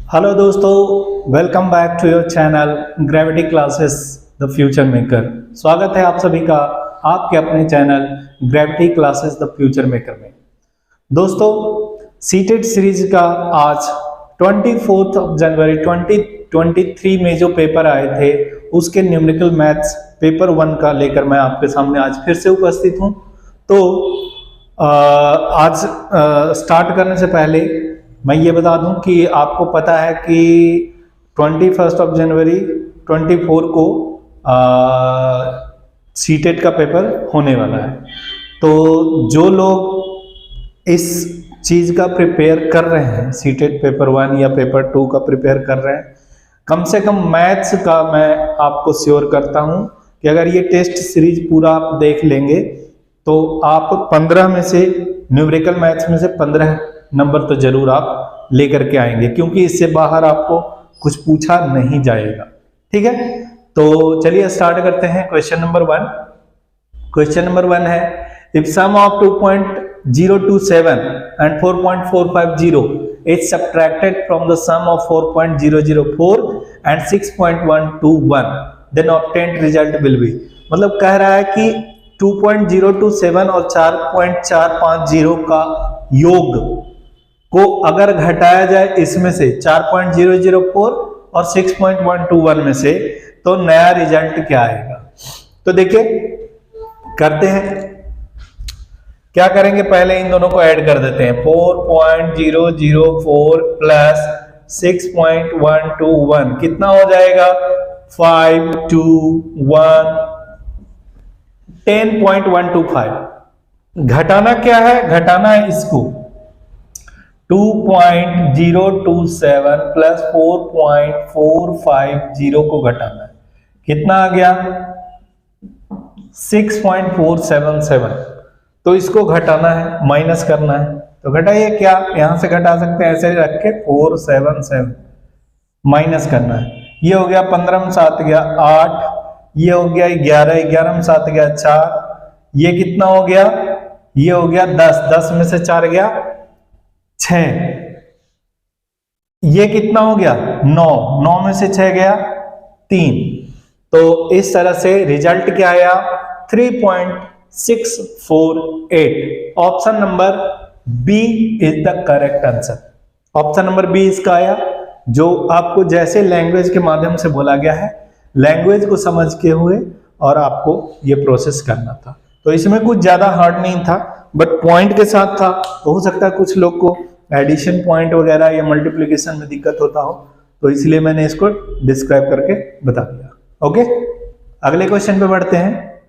Hello दोस्तों, welcome back to your channel gravity classes the future maker. स्वागत है आप सभी का आपके अपने channel gravity classes the future maker में। दोस्तों, सीटेट सीरीज का आज 24 जनवरी 2023 में जो पेपर आए थे उसके न्यूमेरिकल मैथ्स पेपर 1 का लेकर मैं आपके सामने आज फिर से उपस्थित हूँ। तो आज स्टार्ट करने से पहले मैं ये बता दूं कि आपको पता है कि 21 जनवरी 24 को सीटेट का पेपर होने वाला है। तो जो लोग इस चीज़ का प्रिपेयर कर रहे हैं, सीटेट पेपर 1 या पेपर 2 का प्रिपेयर कर रहे हैं, कम से कम मैथ्स का मैं आपको श्योर करता हूं कि अगर ये टेस्ट सीरीज पूरा आप देख लेंगे तो आप 15 में से न्यूमेरिकल मैथ्स में से 15 नंबर तो जरूर आप लेकर के आएंगे, क्योंकि इससे बाहर आपको कुछ पूछा नहीं जाएगा। ठीक है, तो चलिए स्टार्ट करते हैं। Question number 1। क्वेश्चन नंबर 1 है, if sum of 2.027 and 4.450 is subtracted from the sum of 4.004 and 6.121 then obtained result will be. मतलब कह रहा है कि 2.027 और 4.450 का योग को अगर घटाया जाए इसमें से 4.004 और 6.121 में से, तो नया रिजल्ट क्या आएगा। तो देखिए करते हैं, क्या करेंगे, पहले इन दोनों को ऐड कर देते हैं। 4.004 प्लस 6.121 कितना हो जाएगा, 521 10.125। घटाना क्या है, घटाना है इसको 2.027 प्लस 4.450 को घटाना है, कितना आ गया 6.477। तो इसको घटाना है, माइनस करना है, तो घटाइए। क्या यहां से घटा सकते हैं, ऐसे रख के 477 माइनस करना है। ये हो गया 15 में 7 गया 8, ये हो गया 11, 11 में 7 गया 4, ये कितना हो गया, ये हो गया 10, 10 में से 4 गया 6, ये कितना हो गया 9, 9 में से 6 गया 3। तो इस तरह से रिजल्ट क्या आया 3.648। Option number B is the correct answer. Option number B इसका आया, जो आपको जैसे लैंग्वेज के माध्यम से बोला गया है, लैंग्वेज को समझ के हुए और आपको ये प्रोसेस करना था। तो इसमें कुछ ज्यादा हार्ड नहीं था, बट पॉइंट के साथ था। तो हो सकता है कुछ लोग को एडिशन पॉइंट वगैरह या मल्टीप्लिकेशन में दिक्कत होता हो, तो इसलिए मैंने इसको डिस्क्राइब करके बता दिया। ओके, अगले क्वेश्चन पे बढ़ते हैं।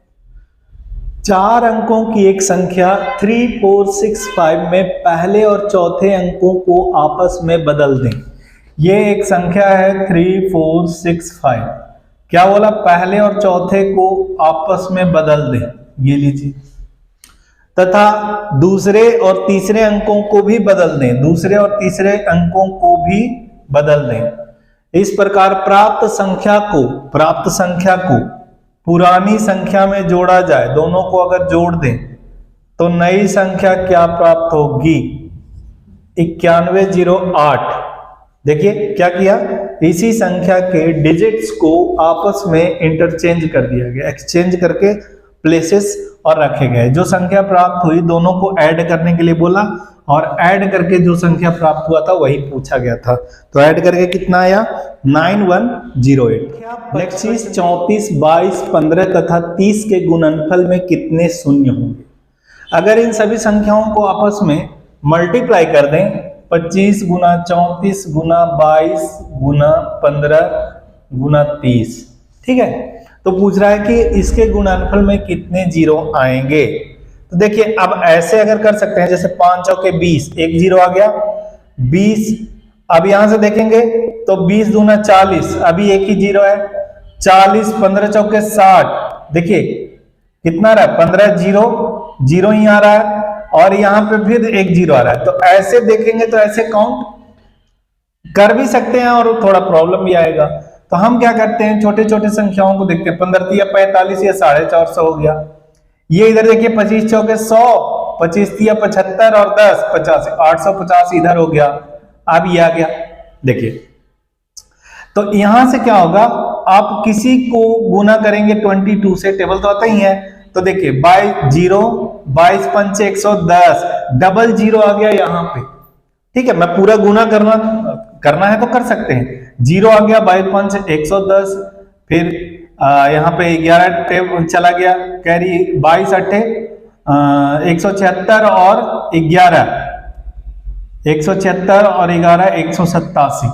4 अंकों की एक संख्या 3465 में पहले और चौथे अंकों को आपस में बदल दें। ये एक संख्या है 3465, क्या बोला, पहले और चौथे को आपस में बदल दें, ये लीजिए, तथा दूसरे और तीसरे अंकों को भी बदल दें, दूसरे और तीसरे अंकों को भी बदल दें। इस प्रकार प्राप्त संख्या को पुरानी संख्या में जोड़ा जाए, दोनों को अगर जोड़ दें तो नई संख्या क्या प्राप्त होगी, 9108। देखिए क्या किया, इसी संख्या के डिजिट्स को आपस में इंटरचेंज कर दिया गया, एक्सचेंज करके प्लेसेस और रखे गए। जो संख्या प्राप्त हुई दोनों को ऐड करने के लिए बोला, और ऐड करके जो संख्या प्राप्त हुआ था वही पूछा गया था। तो ऐड करके कितना आया 9108। नेक्स्ट चीज 34, 22, 15 तथा 30 के गुणनफल में कितने शून्य होंगे। अगर इन सभी संख्याओं को आपस में मल्टीप्लाई कर दें, 25 गुना 34 गुना 22 गुना 15 गुना 30, ठीक है, तो पूछ रहा है कि इसके गुणनफल में कितने जीरो आएंगे। तो देखिए अब ऐसे अगर कर सकते हैं, जैसे 5 चौके 20, एक जीरो आ गया 20। अब यहां से देखेंगे तो 20 दूना 40, अभी एक ही जीरो है 40, 15 चौके 60, देखिए कितना रहा 15, जीरो ही आ रहा है, और यहां पे फिर एक जीरो आ रहा है। तो ऐसे देखेंगे तो ऐसे काउंट कर भी सकते हैं और थोड़ा प्रॉब्लम भी आएगा। तो हम क्या करते हैं, छोटे छोटे संख्याओं को देखते हैं। 15 या 45 या 450 हो गया। ये इधर देखिए 25 चौके 100, 25 या 75 और 10 85, 850 इधर हो गया। अब ये आ गया, देखिए तो यहां से क्या होगा, आप किसी को गुना करेंगे 22 से, टेबल तो आता ही है, तो देखिए 22 22 पंचे 110, डबल जीरो आ गया यहाँ पे। ठीक है, मैं पूरा गुना करना है तो कर सकते हैं। जीरो आ गया, 22 पंच 110, फिर यहाँ पे 11 चला गया, कैरी 22 अट्ठे 176 और 11, 176 और 11 187,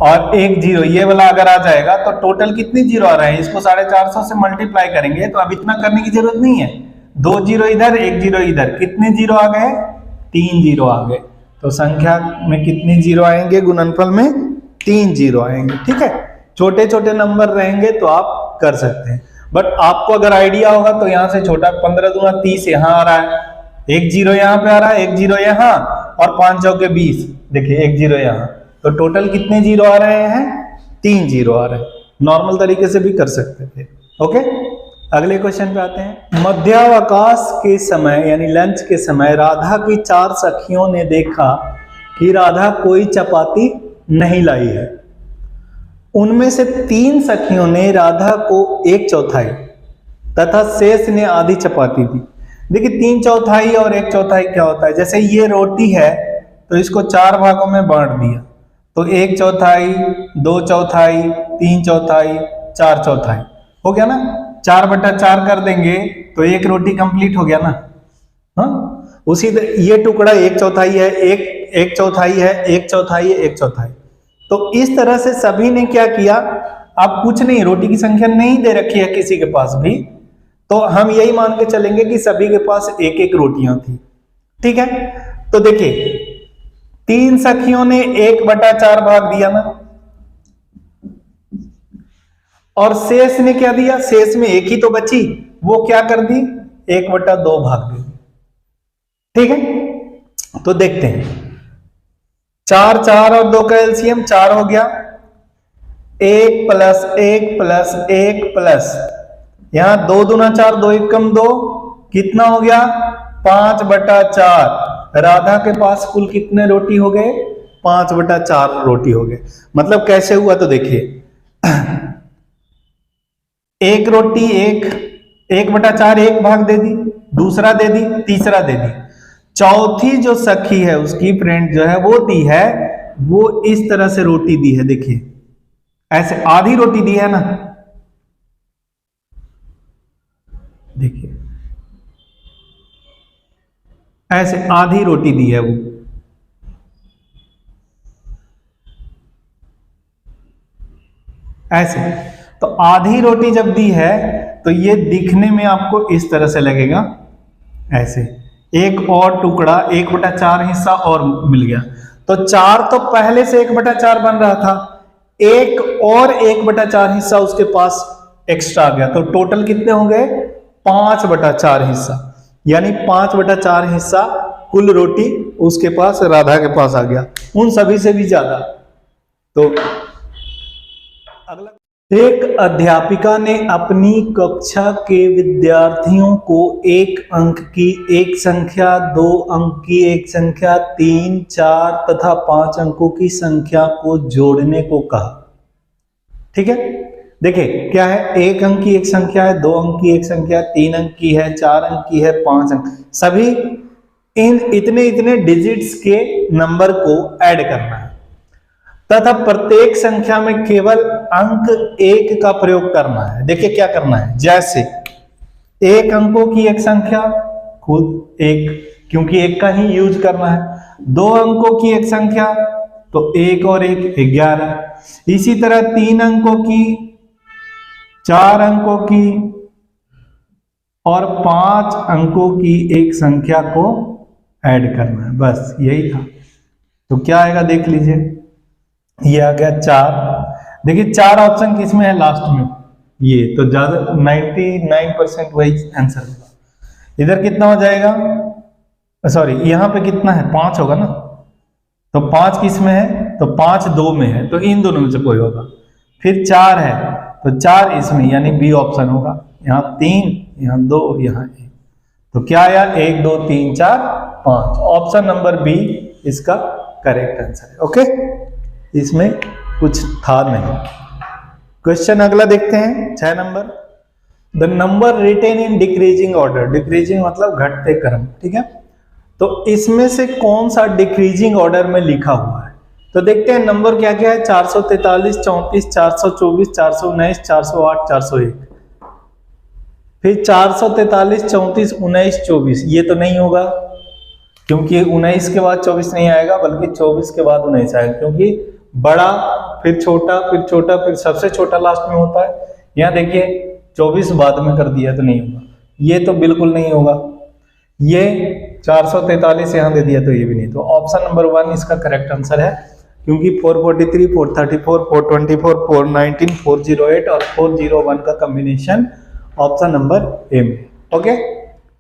और एक जीरो ये वाला अगर आ जाएगा तो टोटल कितनी जीरो आ रहा है, इसको 450 से मल्टीप्लाई करेंगे तो अब इतना करने की जरूरत नहीं है। 2 जीरो इधर, 1 जीरो इधर, कितने जीरो आ गए, 3 जीरो आ गए। तो संख्या में कितनी जीरो आएंगे, गुणनफल में 3 जीरो आएंगे। ठीक है, छोटे छोटे नंबर रहेंगे तो आप कर सकते हैं, बट आपको अगर आइडिया होगा तो यहां से छोटा 15 दूना 30 यहां आ रहा है, एक जीरो यहां पे आ रहा है, एक जीरो यहां, और 5 चौके 20, देखिए एक जीरो यहां, तो टोटल कितने जीरो आ रहे हैं, 3 जीरो आ रहे हैं। नॉर्मल तरीके से भी कर सकते थे। ओके, अगले क्वेश्चन पे आते हैं। मध्यावकाश के समय यानी लंच के समय राधा की 4 सखियों ने देखा कि राधा कोई चपाती नहीं लाई है। उनमें से 3 सखियों ने राधा को 1/4 तथा शेष ने आधी चपाती दी। देखिए 3/4 और 1/4 क्या होता है, जैसे ये रोटी है तो इसको 4 भागों में बांट दिया, तो 1/4, 2/4, 3/4, 4/4 हो गया ना। 4/4 कर देंगे तो एक रोटी कंप्लीट हो गया ना। हाँ, उसी ये टुकड़ा 1/4 है, 1/4 है, 1/4 है, 1/4। तो इस तरह से सभी ने क्या किया, अब कुछ नहीं, रोटी की संख्या नहीं दे रखी है किसी के पास भी, तो हम यही मान के चलेंगे कि सभी के पास एक एक रोटियां थी। ठीक है, तो देखिए 3 सखियों ने 1/4 भाग दिया ना, और शेष ने क्या दिया, शेष में एक ही तो बची, वो क्या कर दी, 1/2 भाग दी। ठीक है, तो देखते हैं 4 4 और 2 का एलसीएम 4 हो गया, 1 + 1 + 1 प्लस यहां 2 दूना 4, 2 एकम 2, कितना हो गया 5/4। राधा के पास कुल कितने रोटी हो गए, 5/4 रोटी हो गए। मतलब कैसे हुआ, तो देखिए एक रोटी 1/4 एक भाग दे दी, दूसरा दे दी, तीसरा दे दी, चौथी जो सखी है उसकी फ्रेंड जो है वो दी है, वो इस तरह से रोटी दी है। देखिए ऐसे आधी रोटी दी है ना, देखिए ऐसे आधी रोटी दी है वो, ऐसे। तो आधी रोटी जब दी है तो ये दिखने में आपको इस तरह से लगेगा, ऐसे एक और टुकड़ा 1/4 हिस्सा और मिल गया। तो 4 तो पहले से 1/4 बन रहा था, एक और 1/4 हिस्सा उसके पास एक्स्ट्रा आ गया, तो टोटल कितने हो गए 5/4 हिस्सा, यानी 5/4 हिस्सा कुल रोटी उसके पास, राधा के पास आ गया, उन सभी से भी ज्यादा। तो अगला, एक अध्यापिका ने अपनी कक्षा के विद्यार्थियों को 1 अंक की एक संख्या, 2 अंक की एक संख्या, 3 4 तथा 5 अंकों की संख्या को जोड़ने को कहा। ठीक है, देखिए क्या है, 1 अंक की एक संख्या है, 2 अंक की एक संख्या, 3 अंक की है, 4 अंक की है, 5 अंक, सभी इन इतने इतने डिजिट्स के नंबर को ऐड करना है तथा प्रत्येक संख्या में केवल अंक 1 का प्रयोग करना है। देखिए क्या करना है, जैसे 1 अंकों की एक संख्या खुद 1, क्योंकि 1 का ही यूज करना है। 2 अंकों की एक संख्या, तो 1 और 1 11। इसी तरह 3 अंकों की, 4 अंकों की और 5 अंकों की एक संख्या को ऐड करना है, बस यही था। तो क्या आएगा देख लीजिए, ये आ गया 4। देखिए 4 ऑप्शन किसमें है, लास्ट में ये, तो ज्यादा 99% वही आंसर होगा। इधर कितना हो जाएगा, सॉरी यहाँ पे कितना है, 5 होगा ना, तो 5 किस में है, तो 5 2 में है, तो इन दोनों में से कोई होगा। फिर 4 है तो 4 इसमें, यानी बी ऑप्शन होगा। यहाँ 3, यहाँ 2, यहाँ 1, तो क्या आया 1 2 3 4 5, ऑप्शन नंबर बी इसका करेक्ट आंसर है। ओके, इसमें कुछ था नहीं। क्वेश्चन अगला देखते हैं 6 नंबर। The number written in decreasing order, decreasing मतलब घटते क्रम, ठीक है। तो इसमें से कौन सा डिक्रीजिंग ऑर्डर में लिखा हुआ है? तो देखते हैं नंबर क्या क्या है। 443, 34, 424, 419, 408, 401। फिर 443, 34, 19, 24, ये तो नहीं होगा क्योंकि 19 के बाद 24 नहीं आएगा, बल्कि 24 के बाद 19 आएगा, क्योंकि बड़ा फिर छोटा फिर छोटा फिर सबसे छोटा लास्ट में होता है। यहाँ देखिए 24 बाद में कर दिया तो नहीं होगा, ये तो बिल्कुल नहीं होगा। ये 443 यहाँ दे दिया तो ये भी नहीं। तो ऑप्शन नंबर 1 इसका करेक्ट आंसर है, क्योंकि 443, 434, 424, 419, 408 और 401 का कॉम्बिनेशन ऑप्शन नंबर ए में। Okay,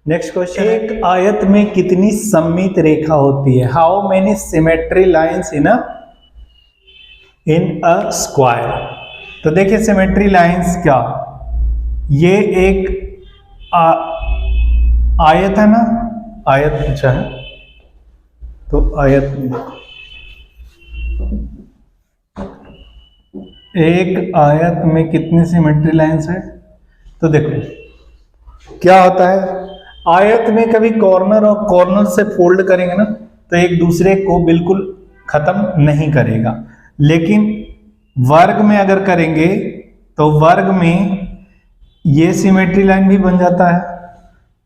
next question. एक आयत में कितनी सममित रेखा होती है? How many symmetry lines in a square? तो देखिए सिमेट्री लाइंस क्या, ये एक आयत है ना, आयत पूछा है तो आयत में देखो, एक आयत में कितनी सिमेट्री लाइंस है? तो देखो क्या होता है, आयत में कभी कॉर्नर और कॉर्नर से फोल्ड करेंगे ना तो एक दूसरे को बिल्कुल खत्म नहीं करेगा, लेकिन वर्ग में अगर करेंगे तो वर्ग में ये सिमेट्री लाइन भी बन जाता है,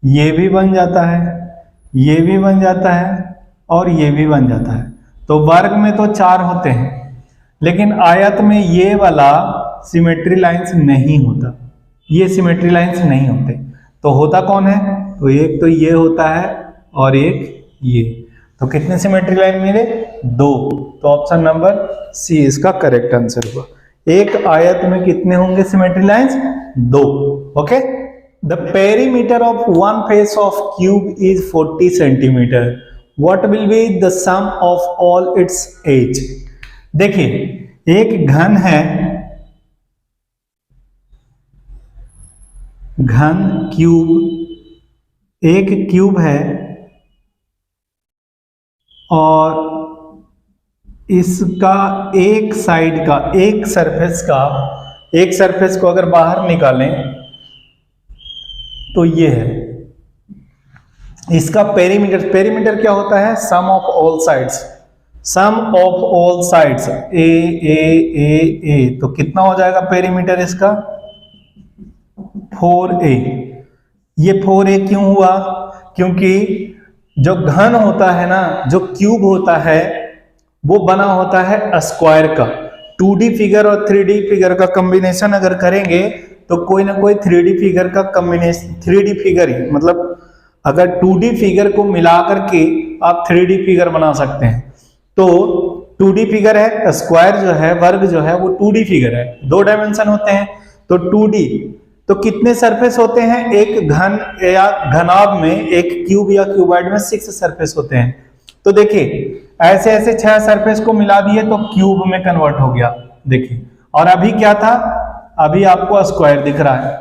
ये भी बन जाता है, ये भी बन जाता है और ये भी बन जाता है। तो वर्ग में तो 4 होते हैं, लेकिन आयत में ये वाला सिमेट्री लाइंस नहीं होता, ये सिमेट्री लाइंस नहीं होते। तो होता कौन है? तो एक तो ये होता है और एक ये। तो कितने सिमेट्री लाइन मिले? 2। तो ऑप्शन नंबर सी इसका करेक्ट आंसर हुआ। एक आयत में कितने होंगे symmetry lines? 2। Okay, the perimeter of one face of cube is 40 centimetre, what will be the sum of all its edge? देखिए एक घन है, घन क्यूब, एक क्यूब है और इसका एक साइड का, एक सरफेस को अगर बाहर निकालें तो ये है इसका पेरीमीटर। पेरीमीटर क्या होता है? Sum of all sides, sum of all sides A A A A. तो कितना हो जाएगा पेरीमीटर इसका? 4a। ये 4a क्यों हुआ? क्योंकि जो घन होता है ना, जो क्यूब होता है, वो बना होता है स्क्वायर का। 2D फिगर और 3D फिगर का कॉम्बिनेशन अगर करेंगे तो कोई ना कोई 3D फिगर का कॉम्बिनेशन, 3D फिगर ही मतलब अगर 2D फिगर को मिलाकर के आप 3D फिगर बना सकते हैं। तो 2D फिगर है, स्क्वायर जो है, वर्ग जो है वो 2D फिगर है, 2 डायमेंशन होते हैं। तो 2D तो कितने सरफेस होते हैं? एक घन या घनाभ में, एक क्यूब या क्यूबॉइड में 6 सरफेस होते हैं। तो देखिए ऐसे ऐसे 6 सरफेस को मिला दिए तो क्यूब में कन्वर्ट हो गया। देखिए, और अभी क्या था? अभी आपको स्क्वायर दिख रहा है।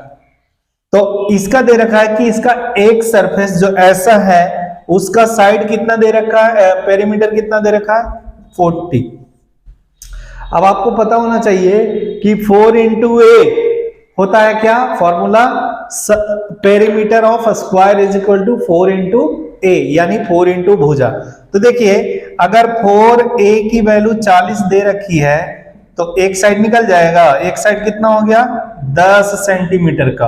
तो इसका दे रखा है कि इसका एक सरफेस जो ऐसा है उसका साइड कितना दे रखा है, पेरीमीटर कितना दे रखा है? 40। अब आपको पता होना चाहिए कि 4 into a होता है क्या formula? Perimeter of square is equal to 4 into a, यानी 4 into भुजा। तो देखिए अगर 4a की वैल्यू 40 दे रखी है तो एक साइड निकल जाएगा, एक साइड कितना हो गया? 10 सेंटीमीटर का,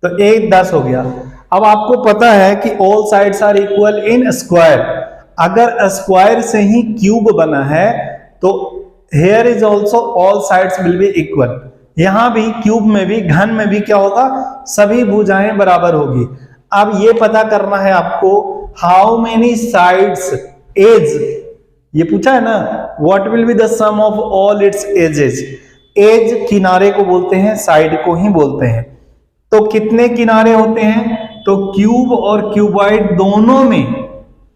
तो एक 10 हो गया। अब आपको पता है कि all sides are equal in square. अगर स्क्वायर से ही क्यूब बना है तो here is also all sides will be equal. यहां भी क्यूब में भी, घन में भी क्या होगा? सभी भुजाएं बराबर होगी। अब ये पता करना है आपको हाउ मेनी साइड्स एज, ये पूछा है ना, what will be the sum of all its edges. Edge किनारे को बोलते हैं, साइड को ही बोलते हैं। तो कितने किनारे होते हैं? तो क्यूब और क्यूबॉइड दोनों में,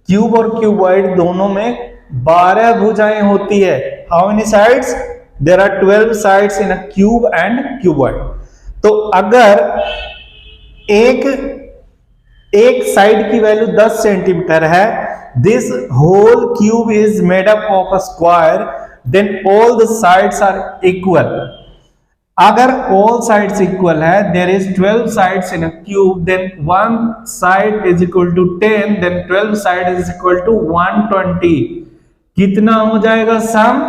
क्यूब और क्यूबॉइड दोनों में 12 भुजाएं होती है। How many sides? There are 12 sides in a cube and cuboid. तो अगर एक साइड की वैल्यू 10 सेंटीमीटर है, this whole cube is made up of a square then all the sides are equal. अगर ऑल साइड्स इक्वल है, there is 12 sides in a cube, then one side is equal to 10, then 12 side is equal to 120। कितना हो जाएगा सम?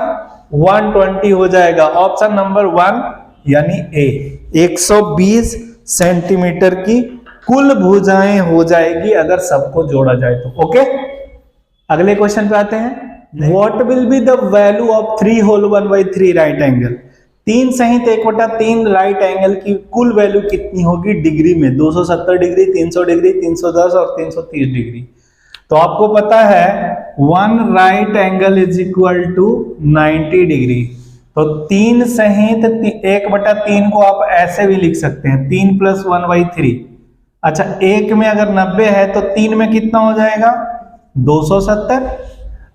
120 हो जाएगा। Option number 1 यानी ए। 120 centimetre की कुल भुजाएं हो जाएगी अगर सबको जोड़ा जाए तो। ओके, अगले क्वेश्चन पे आते हैं। What will be the value of 3 whole 1/3 right angle? 3 सहित 1/3 राइट एंगल की कुल वैल्यू कितनी होगी डिग्री में? 270 डिग्री, 300 डिग्री, 310 और 330 डिग्री। तो आपको पता है 1 right angle is equal to 90 degree. तो 3 सहित 1/3 को आप ऐसे भी लिख सकते हैं, 3 + 1/3। अच्छा, 1 में अगर 90 है तो 3 में कितना हो जाएगा? 270।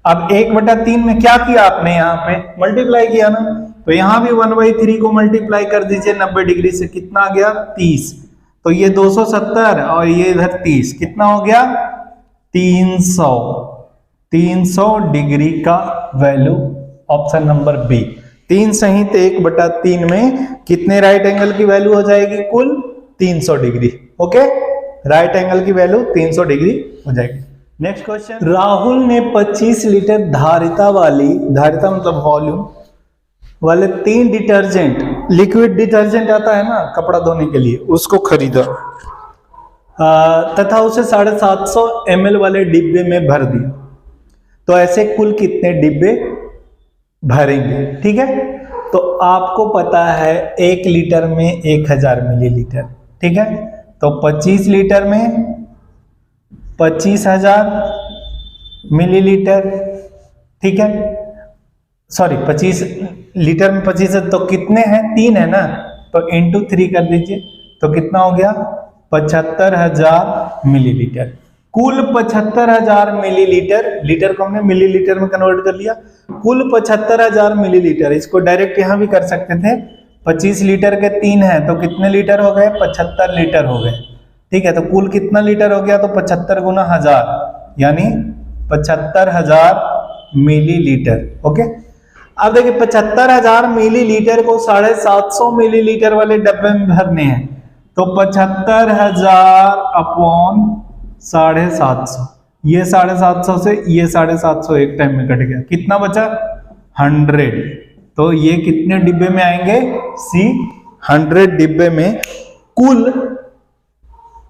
अब 1/3 में क्या किया आपने? यहाँ पे मल्टीप्लाई किया ना, तो यहां भी 1/3 को मल्टीप्लाई कर दीजिए 90 डिग्री से। कितना आ गया? 30। तो ये 270 और ये इधर 30, कितना हो गया? 300 डिग्री का वैल्यू। Option number B. 3 सहित 1/3 में कितने राइट एंगल की वैल्यू हो जाएगी? कुल 300 डिग्री। ओके, राइट एंगल की वैल्यू 300 डिग्री हो जाएगी। Next question. राहुल ने 25 लीटर धारिता मतलब वॉल्यूम वाले 3 डिटर्जेंट, लिक्विड डिटर्जेंट आता है ना कपड़ा धोने के लिए, उसको खरीदा तथा उसे 750 ml वाले डिब्बे में भर दिया। तो ऐसे कुल कितने डिब्बे भरेंगे? ठीक है, तो आपको पता है 1 लीटर में 1000 मिलीलीटर। ठीक है, तो 25 लीटर में 25,000 मिलीलीटर। ठीक है, सॉरी 25 लीटर में 25 है तो कितने हैं? 3 है ना, तो इंटू 3 कर दीजिए, तो कितना हो गया? 75,000 मिलीलीटर। कुल 75,000 मिलीलीटर, लीटर को हमने मिलीलीटर में कन्वर्ट कर लिया। कुल 75,000 मिलीलीटर, इसको डायरेक्ट यहां भी कर सकते थे। 25 लीटर के 3 है तो कितने लीटर हो गए? 75 लीटर हो गए। ठीक है, तो कुल कितना लीटर हो गया? तो 75 गुना 1000 यानी 75,000 मिलीलीटर। ओके, अब देखिए 75,000 मिलीलीटर को 750 मिलीलीटर वाले डब्बे में भरने हैं, तो 75,000 अपॉन 750, ये 750 से ये 750 एक टाइम में कट गया। कितना बचा? 100। तो ये कितने डिब्बे में आएंगे? सी 100 डिब्बे में। कुल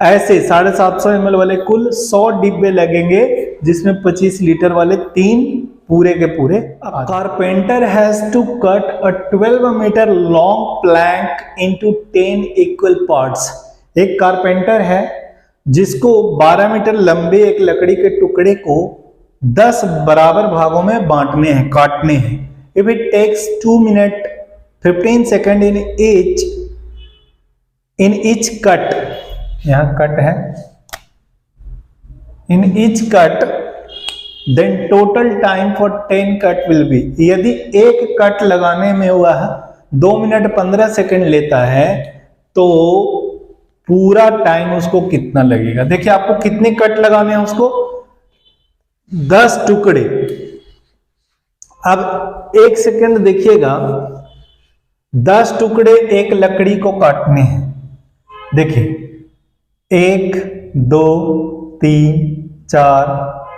ऐसे 750 ml वाले कुल 100 डिब्बे लगेंगे, जिसमें 25 लीटर वाले 3 पूरे के पूरे। Carpenter has to cut a 12 metre long plank into 10 equal parts. एक कारपेंटर है जिसको 12 मीटर लंबे एक लकड़ी के टुकड़े को 10 बराबर भागों में बांटने हैं, काटने हैं। If it takes 2 minute 15 second in each cut, यहां कट है, in each cut, then total time for 10 cut will be. यदि एक कट लगाने में हुआ 2 मिनट 15 सेकेंड लेता है तो पूरा टाइम उसको कितना लगेगा? देखिए आपको कितने कट लगाने हैं उसको? 10 टुकड़े। अब 1 सेकेंड देखिएगा, 10 टुकड़े एक लकड़ी को काटने हैं। देखिए 1 2 3 4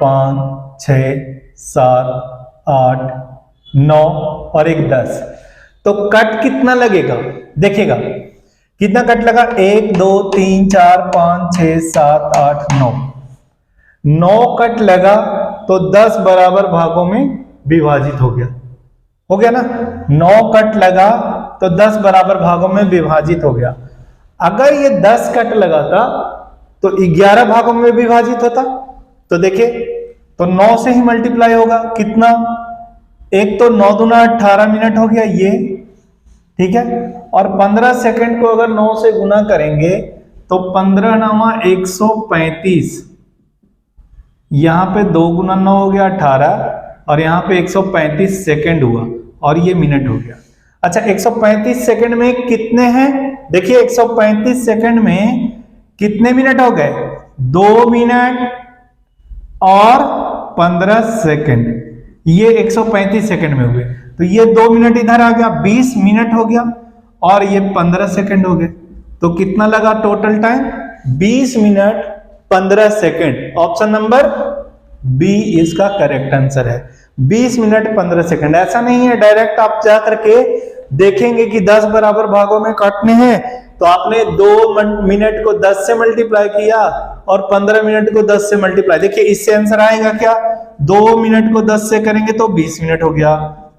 5 6 7 8 9 और 1 10। तो कट कितना लगेगा? देखिएगा कितना कट लगा? 1 2 3 4 5 6 7 8 9, 9 कट लगा तो 10 बराबर भागों में विभाजित हो गया ना। 9 कट लगा तो 10 बराबर भागों में विभाजित हो गया। अगर ये 10 कट लगाता तो 11 भागों में विभाजित होता। तो देखिए, तो 9 से ही मल्टीप्लाई होगा। कितना? एक तो 9 दूना 18 मिनट हो गया ये, ठीक है, और 15 सेकंड को अगर 9 से गुना करेंगे तो 15 नामा 135, यहां पे 2 गुना 9 हो गया 18, और यहां पे 135 सेकंड हुआ और ये मिनट हो गया। अच्छा, 135 सेकंड में कितने हैं? देखिए 135 सेकंड में कितने मिनट हो गए? 2 मिनट और 15 सेकंड। ये 135 सेकंड में हुए, तो ये 2 मिनट इधर आ गया, 20 मिनट हो गया, और ये 15 सेकंड हो गए। तो कितना लगा total time? 20 minute 15 second. Option number B इसका करेक्ट आंसर है, 20 मिनट 15 सेकंड। ऐसा नहीं है डायरेक्ट आप जा करके देखेंगे कि 10 बराबर भागों में काटने हैं, तो आपने 2 मिनट को 10 से मल्टीप्लाई किया और 15 मिनट को 10 से मल्टीप्लाई, देखिए इससे आंसर आएगा क्या? 2 मिनट को 10 से करेंगे तो 20 मिनट हो गया,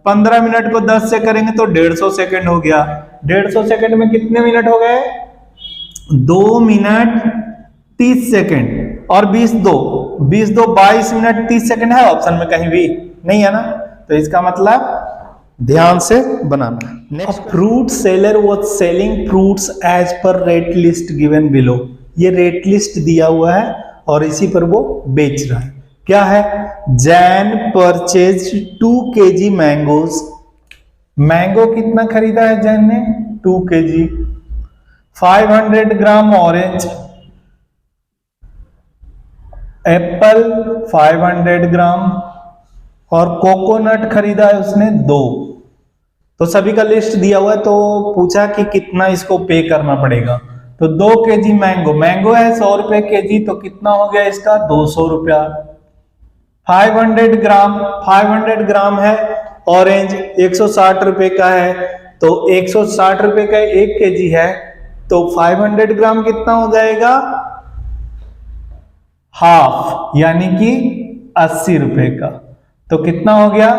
15 मिनट को 10 से करेंगे तो 150 सेकंड हो गया। 150 सेकंड में कितने मिनट हो गए? 2 मिनट 30 सेकंड, और 20 दो 22 मिनट 30 सेकंड है ऑप्शन में? कहीं भी नहीं है ना, तो इसका मतलब ध्यान से बनाना। Next, fruit seller was selling fruits as per rate list given below. ये रेट लिस्ट दिया हुआ है और इसी पर वो बेच रहा है। क्या है? Jain purchase 2 kg mangoes. Mango कितना खरीदा है जैन ने? 2 kg। 500 ग्राम ऑरेंज, एप्पल 500 ग्राम, और कोकोनट खरीदा है उसने 2। तो सभी का लिस्ट दिया हुआ है, तो पूछा कि कितना इसको पे करना पड़ेगा। तो 2 kg मैंगो, मैंगो है 100 रुपए केजी, तो कितना हो गया इसका? 200 रुपया। 500 ग्राम है ऑरेंज, 160 रुपए का है, तो 160 रुपए का 1 kg है, तो 500 ग्राम कितना हो जाएगा? हाफ, यानी कि 80 रुपए का। तो कितना हो गया?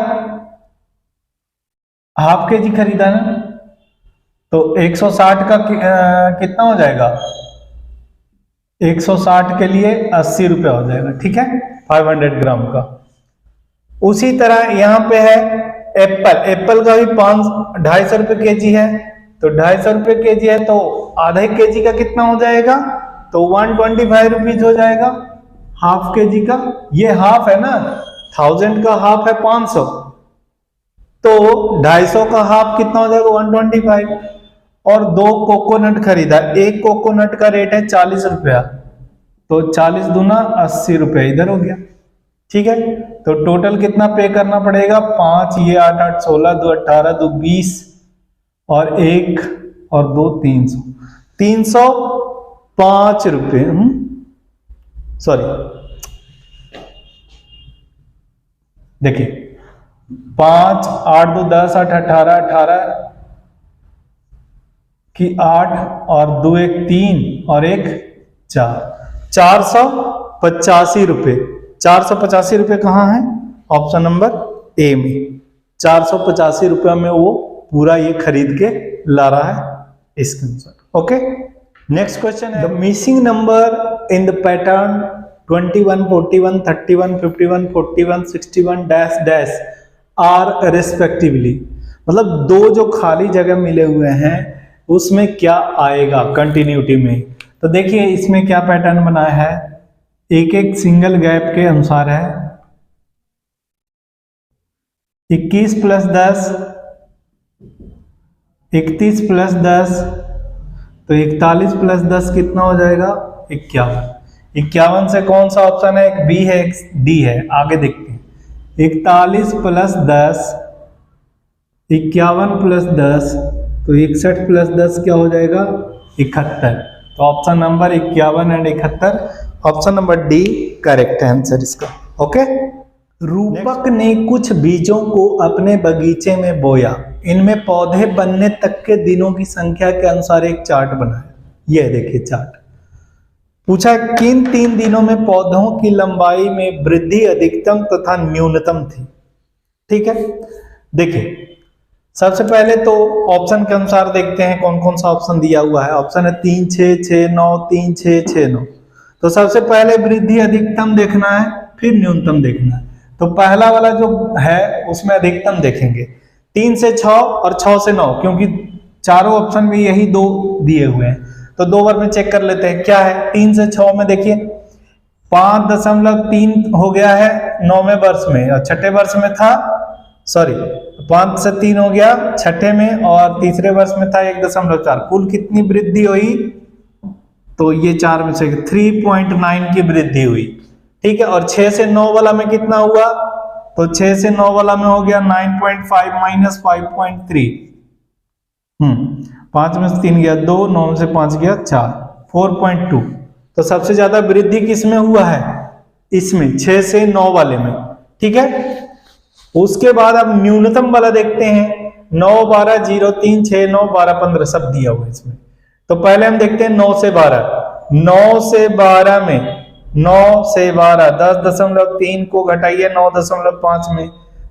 हाफ केजी खरीदा ना, तो 160 का कितना हो जाएगा? 160 के लिए 80 रुपया हो जाएगा, ठीक है, 500 ग्राम का। उसी तरह यहां पे है एप्पल, एप्पल का भी 250 रुपए केजी है, तो 250 रुपए केजी है, तो आधे केजी का कितना हो जाएगा? तो 125 रुपीज हो जाएगा हाफ केजी का। ये हाफ है ना, 1000 का हाफ है 500, तो 250 का हाफ कितना हो जाएगा? 125। और 2 कोकोनट खरीदा, एक कोकोनट का रेट है 40 रुपया, तो 40 दूना 80 रुपया इधर हो गया, ठीक है। तो टोटल कितना पे करना पड़ेगा? 5, ये 8 8 16, 2 18, 2 20, और 1 और 2 300, 305 रुपये, सॉरी देखिए 5 8 2 10 8 18 18 की 8, और 2 1 3 और 1 4, 485 रुपये। 485 रुपये कहाँ है? ऑप्शन नंबर ए में। 485 रुपया में वो पूरा ये खरीद के ला रहा है इसके अनुसार। ओके, नेक्स्ट क्वेश्चन है, the missing number in the pattern 21 41 31 51 41 61 dash dash are respectively. मतलब 2 जो खाली जगह मिले हुए हैं उसमें क्या आएगा कंटिन्यूटी में? तो देखिए इसमें क्या पैटर्न बनाया है, एक एक सिंगल गैप के अनुसार है। 21 प्लस 10, 31 प्लस 10, तो 41 प्लस 10 कितना हो जाएगा? 51। 51 से कौन सा ऑप्शन है? एक बी है एक डी है, आगे देखते हैं। 41 प्लस 10, 51 प्लस 10, तो 61 प्लस 10 क्या हो जाएगा? 71। तो option number 51 and 71, option number D correct है आंसर इसका। ओके, रूपक ने कुछ बीजों को अपने बगीचे में बोया, इनमें पौधे बनने तक के दिनों की संख्या के अनुसार एक चार्ट बनाया। यह देखिए चार्ट। पूछा किन 3 दिनों में पौधों की लंबाई में वृद्धि अधिकतम तथा न्यूनतम थी। ठीक है, देखिए सबसे पहले तो ऑप्शन के अनुसार देखते हैं कौन कौन सा ऑप्शन दिया हुआ है। ऑप्शन है 3 6 6 9, 3 6 6 9। तो सबसे पहले वृद्धि अधिकतम देखना है, फिर न्यूनतम देखना है। तो पहला वाला जो है उसमें अधिकतम देखेंगे, 3 से 6 और 6 से 9, क्योंकि चारों ऑप्शन में यही 2 दिए हुए हैं। तो 2 बार में चेक कर लेते हैं क्या है। 3 से 6 में देखिए 5.3 हो गया है 9वें वर्ष में, और छठे वर्ष में था 5 से 3 हो गया छठे में, और तीसरे वर्ष में था 1.4। कुल कितनी वृद्धि हुई? तो ये 4 में से 3.9 की वृद्धि हुई। ठीक है, और 6 से 9 वाला में कितना हुआ? तो 6 से 9 वाला में हो गया 9.5 माइनस 5.3, 5 में से 3 गया 2, 9 में से 5 गया 4, 4.2। तो सबसे ज्यादा वृद्धि किसमें हुआ है? इसमें 6 से 9 वाले में। ठीक है, उसके बाद अब न्यूनतम वाला देखते हैं। 9, 12, 0, 3, 6, 9, 12, 15 सब दिया हुआ है इसमें। तो पहले हम देखते हैं 9 से 12। 9 से 12 में 9 से 12 10.3 को घटाइए 9.5 में,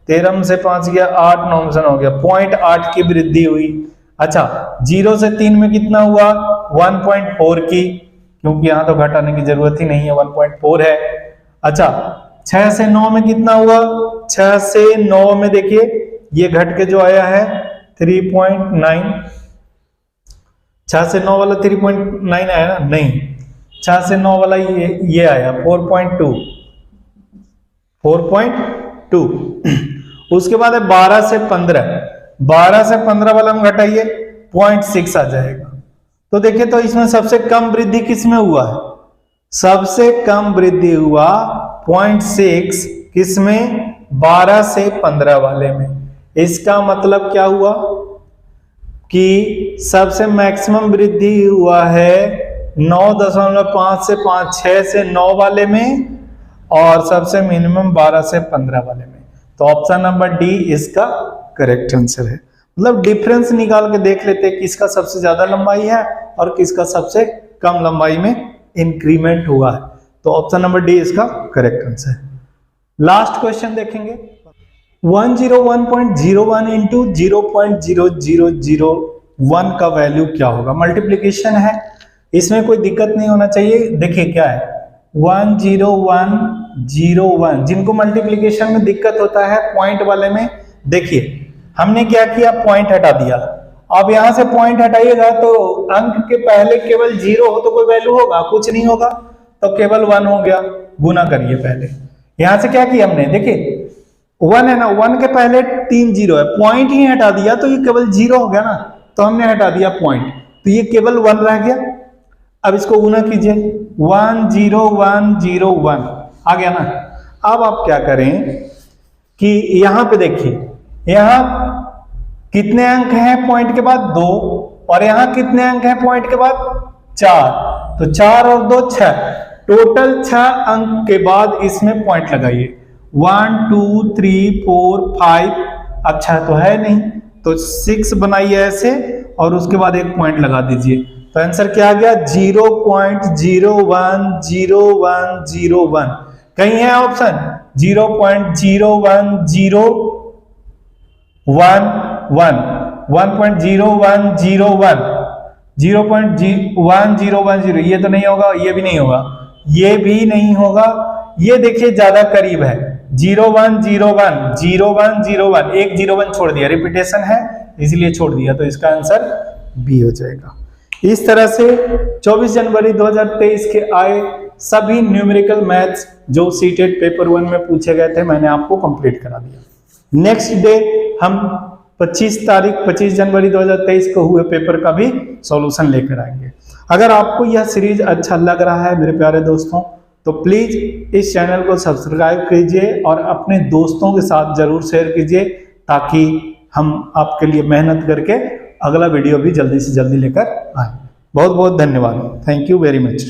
13 में से 5 गया 8, 9 में से 9 गया, 0.8 की वृद्धि हुई। अच्छा, 0 से 3 में कितना हुआ? 1.4 की, क्योंकि यहां तो घटाने की जरूरत ही नहीं है, 1.4 है। अच्छा, 6 से 9 में कितना हुआ? 6 से 9 में देखिए ये घट के जो आया है 3.9। 6 से 9 वाला 3.9 आया ना? नहीं, 6 से 9 वाला ये आया 4.2। उसके बाद है 12 से 15। 12 से 15 वाला हम घटाइए 0.6 आ जाएगा। तो देखिए, तो इसमें सबसे कम वृद्धि किसमें हुआ है? सबसे कम वृद्धि हुआ 0.6 किसमें? 12 से 15 वाले में। इसका मतलब क्या हुआ कि सबसे मैक्सिमम वृद्धि हुआ है 9.5 से 5, 6 से 9 वाले में, और सबसे मिनिमम 12 से 15 वाले में। तो ऑप्शन नंबर डी इसका करेक्ट आंसर है। मतलब डिफरेंस निकाल के देख लेते हैं किसका सबसे ज्यादा लंबाई है और किसका सबसे कम लंबाई में इंक्रीमेंट हुआ है। तो ऑप्शन नंबर डी इसका करेक्ट आंसर है। लास्ट क्वेश्चन देखेंगे। 101.01 इंटू 0.0001 का वैल्यू क्या होगा? मल्टीप्लीकेशन है, इसमें कोई दिक्कत नहीं होना चाहिए। देखिए क्या है 10101, जिनको मल्टीप्लीकेशन में दिक्कत होता है पॉइंट वाले में, देखिए हमने क्या किया, पॉइंट हटा दिया। अब यहां से पॉइंट हटाइएगा तो अंक के पहले केवल 0 हो तो कोई वैल्यू होगा? कुछ नहीं होगा, तो केवल 1 हो गया। गुना करिए पहले। यहां से क्या किया हमने, देखिए 1 है ना, 1 के पहले 3 0 है, पॉइंट ही हटा दिया तो ये केवल 0 हो गया ना, तो हमने हटा दिया पॉइंट, तो ये केवल 1 रह गया। अब इसको गुना कीजिए, 10101 आ गया ना। अब आप क्या करें कि यहां पे देखिए, यहां कितने अंक हैं पॉइंट के बाद? 2, और यहां कितने अंक हैं पॉइंट के बाद? 4। तो 4 और 2 6, टोटल 6 अंक के बाद इसमें पॉइंट लगाइए। 1 2 3 4 5, अच्छा तो है नहीं, तो 6 बनाइए ऐसे और उसके बाद एक पॉइंट लगा दीजिए। तो आंसर क्या आ गया? 0.010101। कहीं है ऑप्शन 0.01011, 1.0101, 0.1010, ये तो नहीं होगा, ये भी नहीं होगा, ये भी नहीं होगा। ये देखिए ज्यादा करीब है 0101, 0101, एक 01 छोड़ दिया, रिपीटेशन है इसलिए छोड़ दिया, तो इसका आंसर बी हो जाएगा। इस तरह से 24 जनवरी 2023 के आए सभी न्यूमेरिकल मैथ्स जो सीटेट पेपर 1 में पूछे गए थे मैंने आपको कंप्लीट करा दिया। नेक्स्ट डे हम 25 जनवरी 2023 को हुए पेपर का भी सॉल्यूशन लेकर आएंगे। अगर आपको यह सीरीज अच्छा लग रहा है मेरे प्यारे दोस्तों, तो प्लीज इस चैनल को सब्सक्राइब कीजिए और अपने दोस्तों के साथ जरूर शेयर कीजिए, ताकि हम आपके लिए मेहनत करके अगला वीडियो भी जल्दी से जल्दी लेकर आए। बहुत बहुत धन्यवाद। Thank you very much.